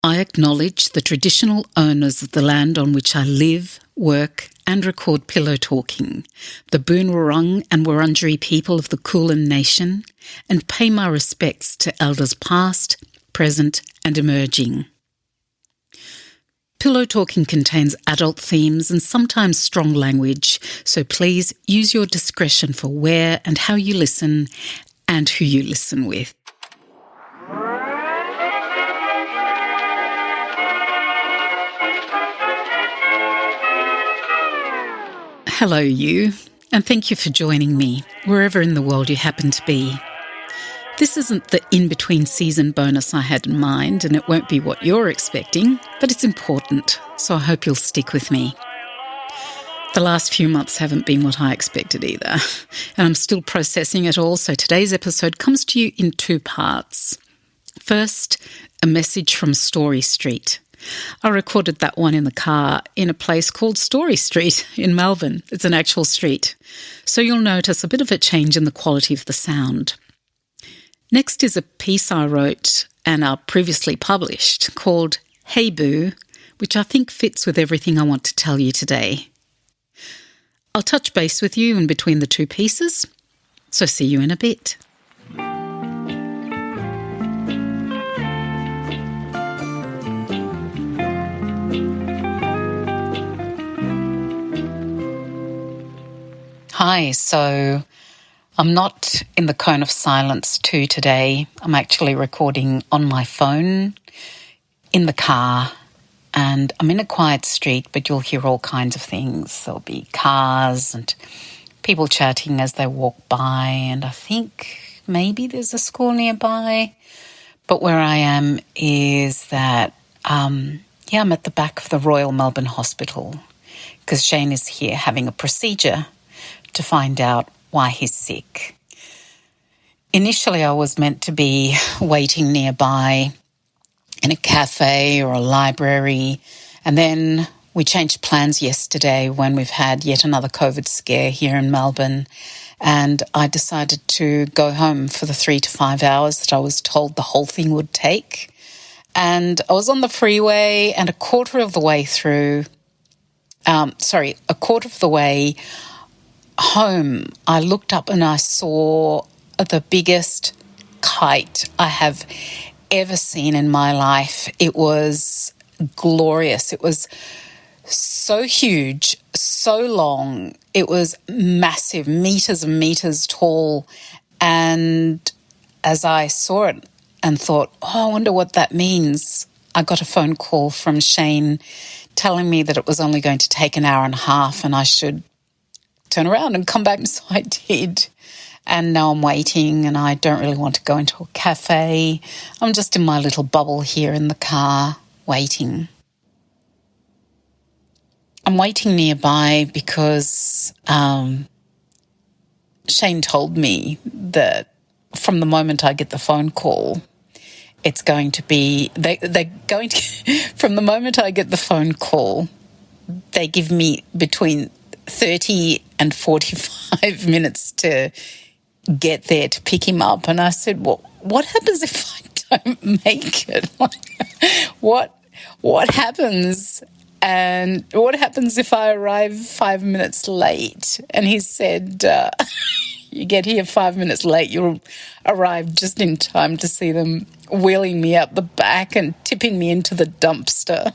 I acknowledge the traditional owners of the land on which I live, work and record Pillow Talking, the Boon Wurrung and Wurundjeri people of the Kulin Nation, and pay my respects to elders past, present and emerging. Pillow Talking contains adult themes and sometimes strong language, so please use your discretion for where and how you listen and who you listen with. Hello you, and thank you for joining me, wherever in the world you happen to be. This isn't the in-between season bonus I had in mind, and it won't be what you're expecting, but it's important, so I hope you'll stick with me. The last few months haven't been what I expected either, and I'm still processing it all, so today's episode comes to you in two parts. First, a message from Story Street. I recorded that one in the car in a place called Story Street in Melbourne. It's an actual street. So you'll notice a bit of a change in the quality of the sound. Next is a piece I wrote and previously published called Hey Boo, which I think fits with everything I want to tell you today. I'll touch base with you in between the two pieces, so see you in a bit. Hi, so I'm not in the Cone of Silence 2 today. I'm actually recording on my phone in the car, and I'm in a quiet street, but you'll hear all kinds of things. There'll be cars and people chatting as they walk by, and I think maybe there's a school nearby. But where I am is that, I'm at the back of the Royal Melbourne Hospital because Shane is here having a procedure to find out why he's sick. Initially, I was meant to be waiting nearby in a cafe or a library, and then we changed plans yesterday when we've had yet another COVID scare here in Melbourne, and I decided to go home for the 3 to 5 hours that I was told the whole thing would take. And I was on the freeway, and a quarter of the way home, I looked up and I saw the biggest kite I have ever seen in my life. It was glorious. It was so huge, so long. It was massive, meters and meters tall. And as I saw it and thought, I wonder what that means, I got a phone call from Shane telling me that it was only going to take an hour and a half and I should turn around and come back, so I did. And now I'm waiting and I don't really want to go into a cafe. I'm just in my little bubble here in the car waiting. I'm waiting nearby because Shane told me that from the moment I get the phone call, it's going to be, from the moment I get the phone call, they give me between 30 and 45 minutes to get there to pick him up. And I said, well, what happens if I don't make it? What happens? And what happens if I arrive 5 minutes late? And he said, you get here 5 minutes late, you'll arrive just in time to see them wheeling me out the back and tipping me into the dumpster.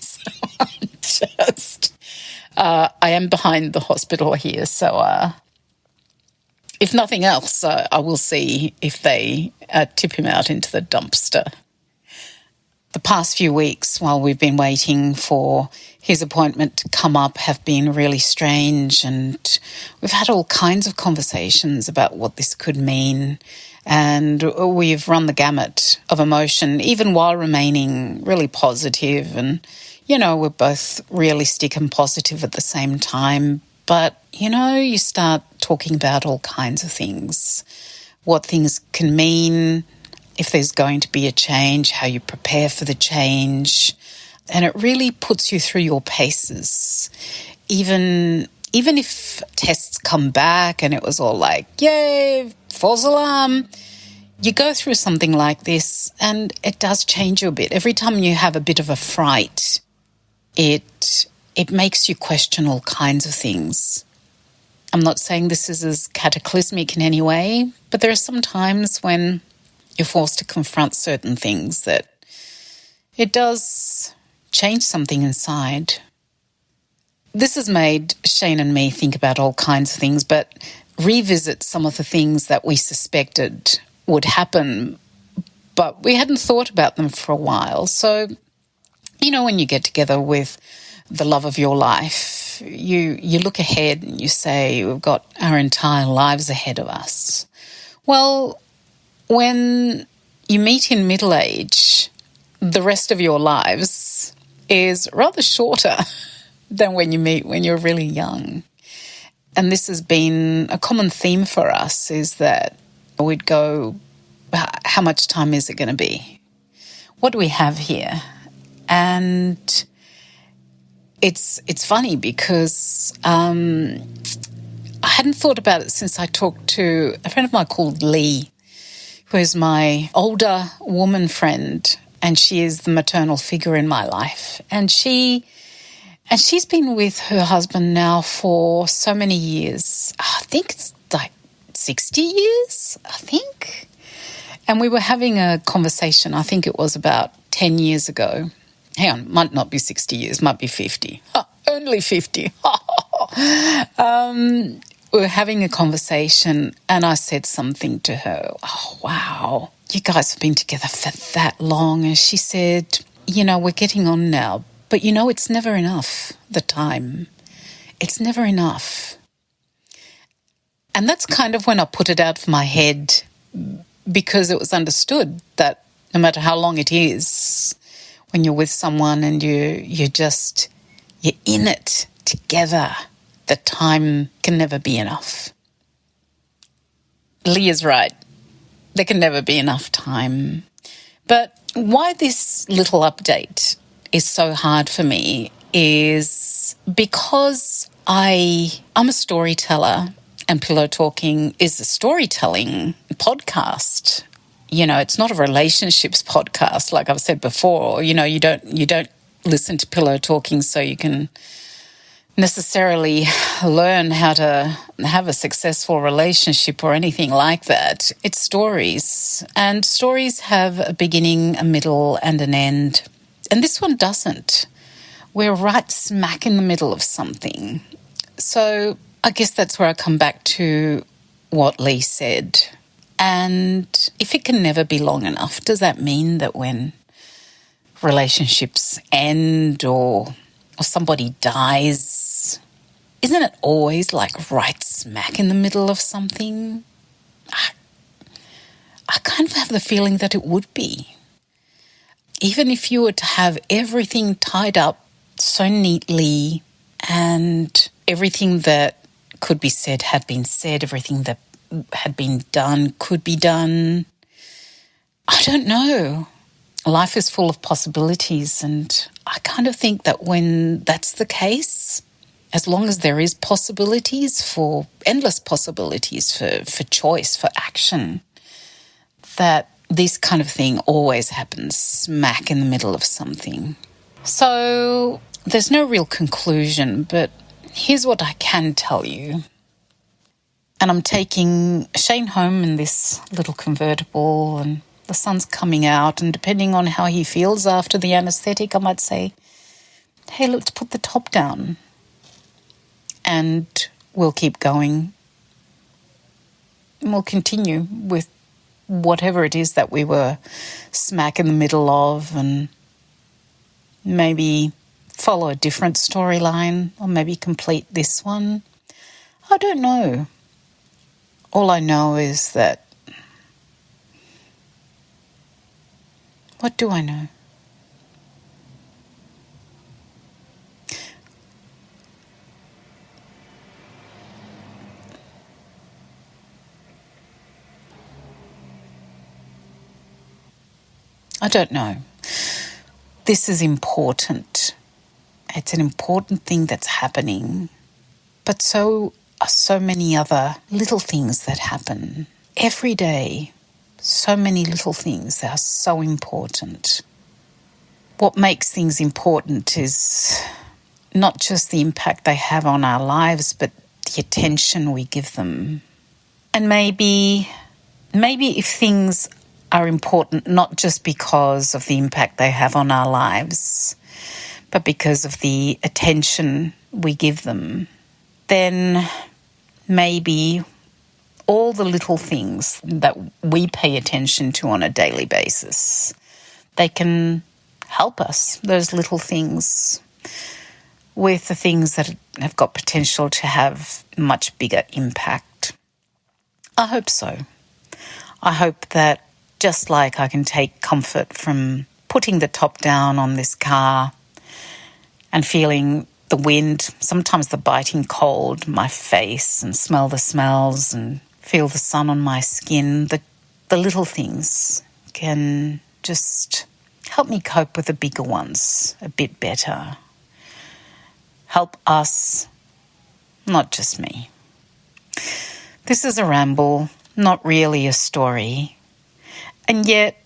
So I'm just... I am behind the hospital here, so if nothing else, I will see if they tip him out into the dumpster. The past few weeks, while we've been waiting for his appointment to come up, have been really strange, and we've had all kinds of conversations about what this could mean, and we've run the gamut of emotion, even while remaining really positive and we're both realistic and positive at the same time. But, you start talking about all kinds of things, what things can mean, if there's going to be a change, how you prepare for the change. And it really puts you through your paces. Even if tests come back and it was all like, yay, false alarm, You go through something like this and it does change you a bit. Every time you have a bit of a fright, it makes you question all kinds of things. I'm not saying this is as cataclysmic in any way, but there are some times when you're forced to confront certain things that it does change something inside. This has made Shane and me think about all kinds of things, but revisit some of the things that we suspected would happen, but we hadn't thought about them for a while. So, you know, when you get together with the love of your life, you look ahead and you say, we've got our entire lives ahead of us. Well, when you meet in middle age, the rest of your lives is rather shorter than when you meet when you're really young. And this has been a common theme for us, is that we'd go, how much time is it going to be? What do we have here? And it's funny because I hadn't thought about it since I talked to a friend of mine called Lee, who is my older woman friend, and she is the maternal figure in my life. And she's been with her husband now for so many years. I think it's like 60 years, I think. And we were having a conversation, I think it was about 10 years ago. Hang on, might not be 60 years, might be 50. Only 50. We were having a conversation and I said something to her. Oh, wow, you guys have been together for that long. And she said, you know, we're getting on now, but you know, it's never enough, the time. It's never enough. And that's kind of when I put it out of my head, because it was understood that no matter how long it is, when you're with someone and you're in it together, the time can never be enough. Lee is right. There can never be enough time. But why this little update is so hard for me is because I'm a storyteller, and Pillow Talking is a storytelling podcast. You know, it's not a relationships podcast, like I've said before. You know, you don't listen to Pillow Talking so you can necessarily learn how to have a successful relationship or anything like that. It's stories, and stories have a beginning, a middle, and an end. And this one doesn't. We're right smack in the middle of something. So I guess that's where I come back to what Lee said. And if it can never be long enough, does that mean that when relationships end or somebody dies, isn't it always like right smack in the middle of something? I kind of have the feeling that it would be. Even if you were to have everything tied up so neatly and everything that could be said had been said, everything that had been done could be done, I don't know. Life is full of possibilities, and I kind of think that when that's the case, as long as there is possibilities, for endless possibilities for choice, for action, that this kind of thing always happens smack in the middle of something. So there's no real conclusion, but here's what I can tell you. And I'm taking Shane home in this little convertible, and the sun's coming out, and depending on how he feels after the anaesthetic, I might say, hey, let's put the top down and we'll keep going. And we'll continue with whatever it is that we were smack in the middle of, and maybe follow a different storyline, or maybe complete this one. I don't know. All I know is that, what do I know? I don't know. This is important. It's an important thing that's happening. But so are so many other little things that happen every day. So many little things are so important. What makes things important is not just the impact they have on our lives, but the attention we give them. And maybe if things are important not just because of the impact they have on our lives, but because of the attention we give them, then maybe all the little things that we pay attention to on a daily basis, they can help us, those little things, with the things that have got potential to have much bigger impact. I hope so. I hope that just like I can take comfort from putting the top down on this car and feeling the wind, sometimes the biting cold, my face, and smell the smells and feel the sun on my skin, the little things can just help me cope with the bigger ones a bit better. Help us, not just me. This is a ramble, not really a story, and yet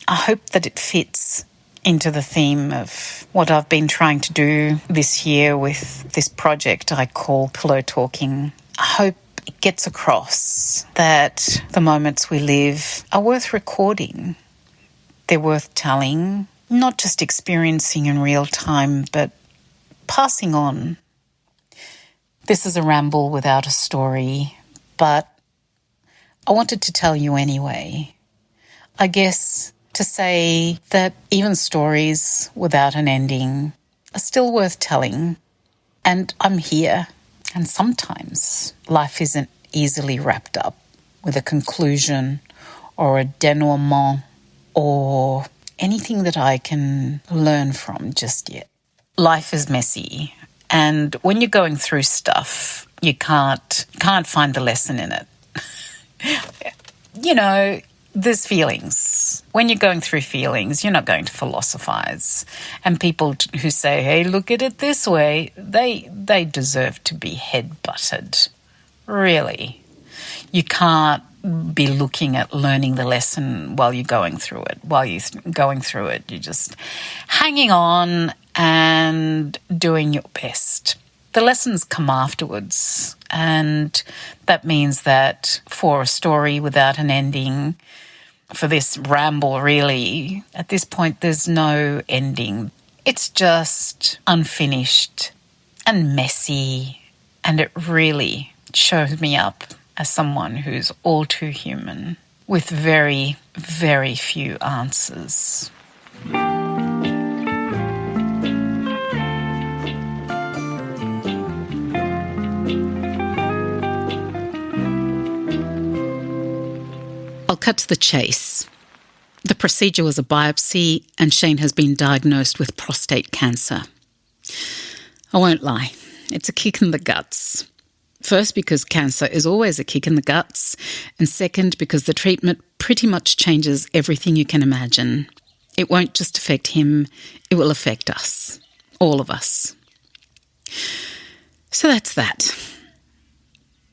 I hope that it fits into the theme of what I've been trying to do this year with this project I call Pillow Talking. I hope it gets across that the moments we live are worth recording. They're worth telling, not just experiencing in real time, but passing on. This is a ramble without a story, but I wanted to tell you anyway. I guess to say that even stories without an ending are still worth telling, and I'm here. And sometimes life isn't easily wrapped up with a conclusion or a denouement or anything that I can learn from just yet. Life is messy, and when you're going through stuff, you can't find the lesson in it. You know, there's feelings. When you're going through feelings, you're not going to philosophize. And people who say, hey, look at it this way, they deserve to be head-butted. Really. You can't be looking at learning the lesson while you're going through it. While you're going through it, you're just hanging on and doing your best. The lessons come afterwards, and that means that for a story without an ending, for this ramble really, at this point there's no ending. It's just unfinished and messy, and it really shows me up as someone who's all too human with very, very few answers. I'll cut to the chase. The procedure was a biopsy, and Shane has been diagnosed with prostate cancer. I won't lie, it's a kick in the guts. First, because cancer is always a kick in the guts, and second, because the treatment pretty much changes everything you can imagine. It won't just affect him, it will affect us, all of us. So that's that.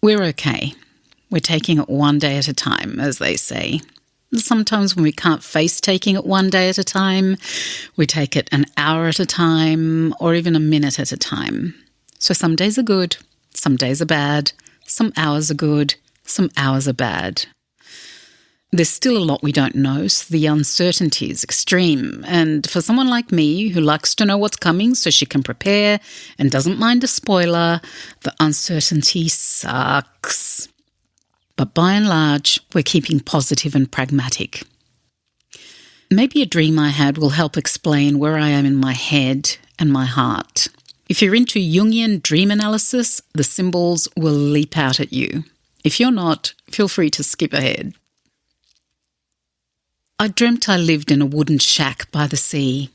We're okay. We're taking it one day at a time, as they say. Sometimes when we can't face taking it one day at a time, we take it an hour at a time or even a minute at a time. So some days are good, some days are bad, some hours are good, some hours are bad. There's still a lot we don't know, so the uncertainty is extreme. And for someone like me, who likes to know what's coming so she can prepare and doesn't mind a spoiler, the uncertainty sucks. But by and large, we're keeping positive and pragmatic. Maybe a dream I had will help explain where I am in my head and my heart. If you're into Jungian dream analysis, the symbols will leap out at you. If you're not, feel free to skip ahead. I dreamt I lived in a wooden shack by the sea.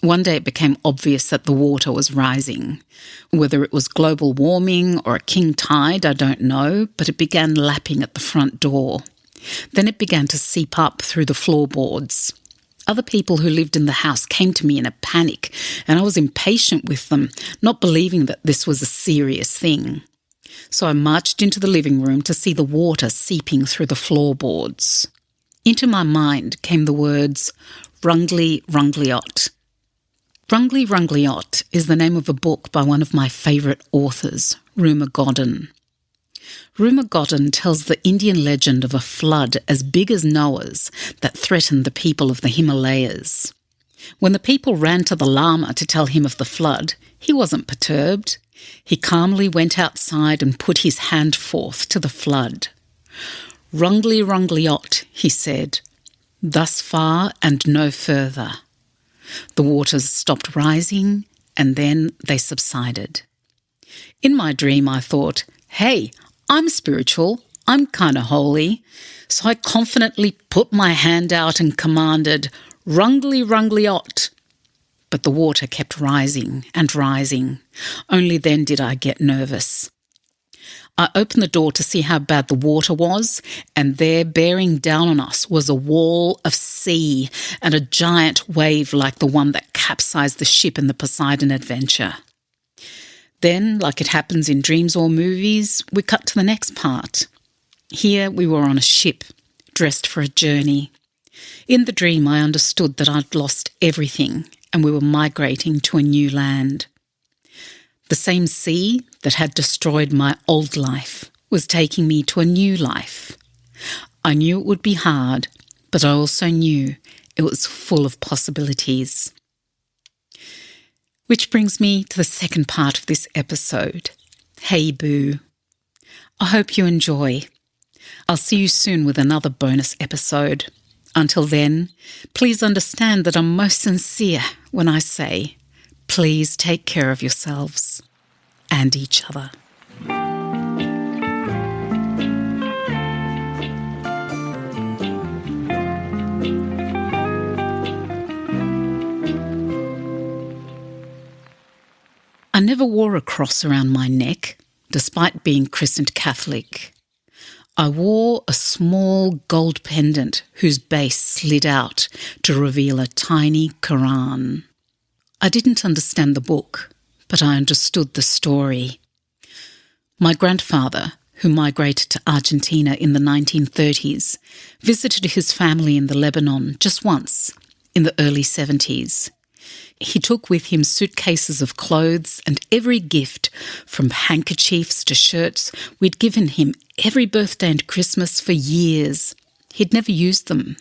One day it became obvious that the water was rising. Whether it was global warming or a king tide, I don't know, but it began lapping at the front door. Then it began to seep up through the floorboards. Other people who lived in the house came to me in a panic, and I was impatient with them, not believing that this was a serious thing. So I marched into the living room to see the water seeping through the floorboards. Into my mind came the words Rungli Rungliot. Rungli Rungliot is the name of a book by one of my favourite authors, Ruma Godden. Ruma Godden tells the Indian legend of a flood as big as Noah's that threatened the people of the Himalayas. When the people ran to the Lama to tell him of the flood, he wasn't perturbed. He calmly went outside and put his hand forth to the flood. Rungli Rungliot, he said, thus far and no further. The waters stopped rising and then they subsided. In my dream I thought, hey, I'm spiritual, I'm kind of holy, so I confidently put my hand out and commanded, Rungli Rungliot. But the water kept rising and rising. Only then did I get nervous. I opened the door to see how bad the water was, and there, bearing down on us, was a wall of sea and a giant wave like the one that capsized the ship in the Poseidon Adventure. Then, like it happens in dreams or movies, we cut to the next part. Here we were on a ship, dressed for a journey. In the dream I understood that I'd lost everything and we were migrating to a new land. The same sea that had destroyed my old life was taking me to a new life. I knew it would be hard, but I also knew it was full of possibilities. Which brings me to the second part of this episode. Hey Boo. I hope you enjoy. I'll see you soon with another bonus episode. Until then, please understand that I'm most sincere when I say, please take care of yourselves and each other. I never wore a cross around my neck, despite being christened Catholic. I wore a small gold pendant whose base slid out to reveal a tiny Quran. I didn't understand the book, but I understood the story. My grandfather, who migrated to Argentina in the 1930s, visited his family in the Lebanon just once, in the early 70s. He took with him suitcases of clothes and every gift, from handkerchiefs to shirts, we'd given him every birthday and Christmas for years. He'd never used them,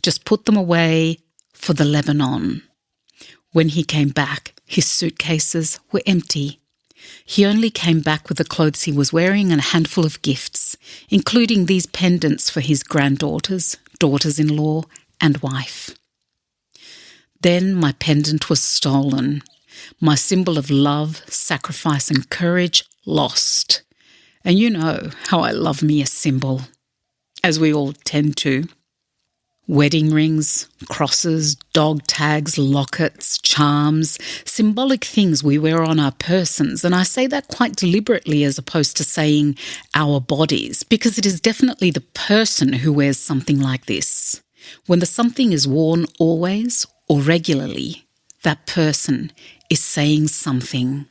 just put them away for the Lebanon. When he came back, his suitcases were empty. He only came back with the clothes he was wearing and a handful of gifts, including these pendants for his granddaughters, daughters-in-law, and wife. Then my pendant was stolen. My symbol of love, sacrifice and courage lost. And you know how I love me a symbol, as we all tend to. Wedding rings, crosses, dog tags, lockets, charms, symbolic things we wear on our persons, and I say that quite deliberately as opposed to saying our bodies, because it is definitely the person who wears something like this. When the something is worn always or regularly, that person is saying something.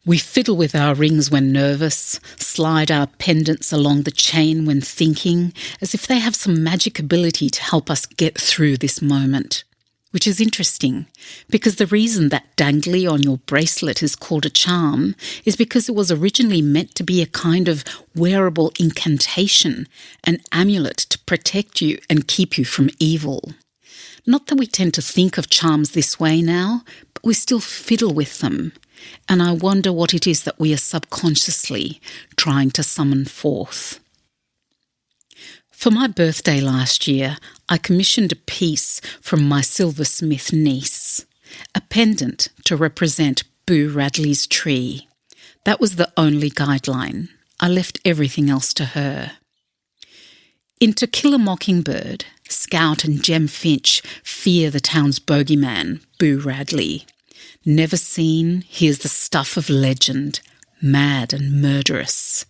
We fiddle with our rings when nervous, slide our pendants along the chain when thinking, as if they have some magic ability to help us get through this moment. Which is interesting, because the reason that dangly on your bracelet is called a charm is because it was originally meant to be a kind of wearable incantation, an amulet to protect you and keep you from evil. Not that we tend to think of charms this way now, but we still fiddle with them. And I wonder what it is that we are subconsciously trying to summon forth. For my birthday last year, I commissioned a piece from my silversmith niece, a pendant to represent Boo Radley's tree. That was the only guideline. I left everything else to her. In To Kill a Mockingbird, Scout and Jem Finch fear the town's bogeyman, Boo Radley. Never seen, he is the stuff of legend, mad and murderous.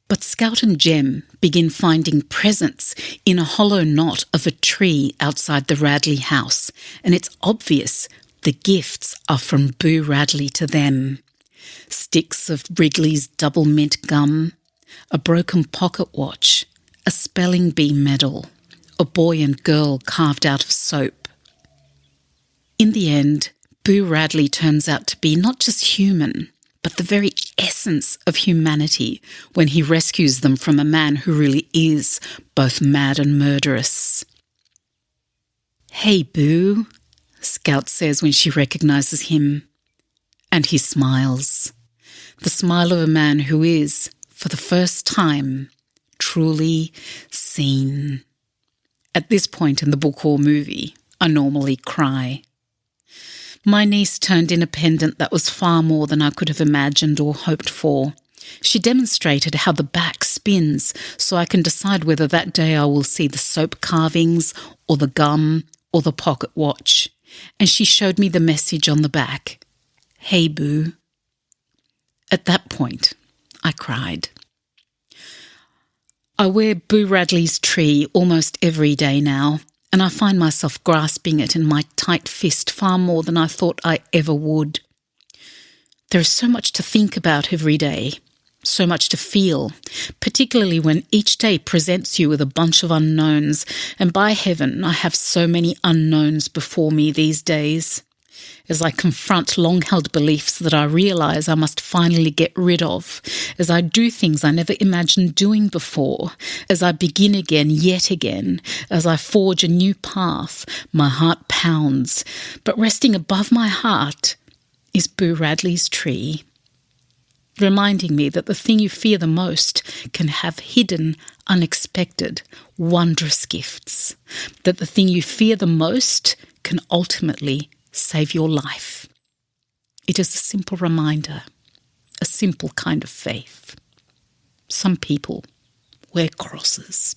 But Scout and Jem begin finding presents in a hollow knot of a tree outside the Radley house, and it's obvious the gifts are from Boo Radley to them. Sticks of Wrigley's double mint gum, a broken pocket watch, a spelling bee medal, a boy and girl carved out of soap. In the end, Boo Radley turns out to be not just human, but the very essence of humanity when he rescues them from a man who really is both mad and murderous. "Hey, Boo," Scout says when she recognises him. And he smiles. The smile of a man who is, for the first time, truly seen. At this point in the book or movie, I normally cry. My niece turned in a pendant that was far more than I could have imagined or hoped for. She demonstrated how the back spins so I can decide whether that day I will see the soap carvings or the gum or the pocket watch. And she showed me the message on the back. "Hey, Boo." At that point, I cried. I wear Boo Radley's tree almost every day now, and I find myself grasping it in my tight fist far more than I thought I ever would. There is so much to think about every day, so much to feel, particularly when each day presents you with a bunch of unknowns, and by heaven, I have so many unknowns before me these days. As I confront long-held beliefs that I realise I must finally get rid of, as I do things I never imagined doing before, as I begin again, yet again, as I forge a new path, my heart pounds, but resting above my heart is Boo Radley's tree, reminding me that the thing you fear the most can have hidden, unexpected, wondrous gifts, that the thing you fear the most can ultimately save your life. It is a simple reminder, a simple kind of faith. Some people wear crosses.